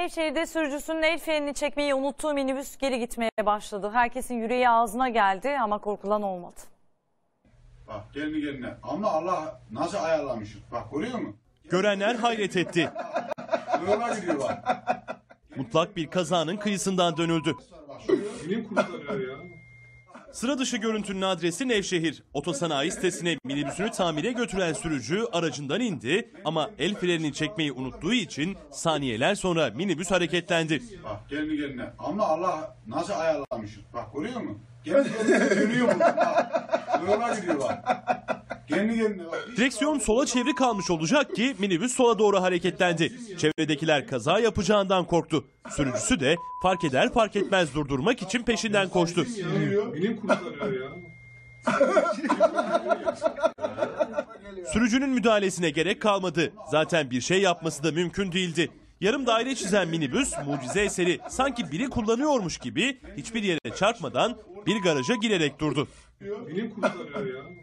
Nevşehir'de sürücüsünün el frenini çekmeyi unuttuğu minibüs geri gitmeye başladı. Herkesin yüreği ağzına geldi ama korkulan olmadı. Bak geline ama Allah nasıl ayarlamış. Bak görüyor musun? Görenler hayret etti. Yola gidiyor bak. Mutlak bir kazanın kıyısından dönüldü. Bilim kurtarıyor ya. Sıra dışı görüntünün adresi Nevşehir. Otosanayi sitesine minibüsünü tamire götüren sürücü aracından indi ama el frenini çekmeyi unuttuğu için saniyeler sonra minibüs hareketlendi. Bak geline ama Allah nasıl ayarlamış. Bak görüyor musun? Geline dönüyor mu? Bak. Yola gidiyor bak. Geline bak. Direksiyon sola çevri kalmış olacak ki minibüs sola doğru hareketlendi. Çevredekiler kaza yapacağından korktu. Sürücüsü de fark eder fark etmez durdurmak için peşinden koştu. Bilim kurtarıyor ya. Sürücünün müdahalesine gerek kalmadı. Zaten bir şey yapması da mümkün değildi. Yarım daire çizen minibüs mucize eseri sanki biri kullanıyormuş gibi hiçbir yere çarpmadan bir garaja girerek durdu. Bilim kurtarıyor ya.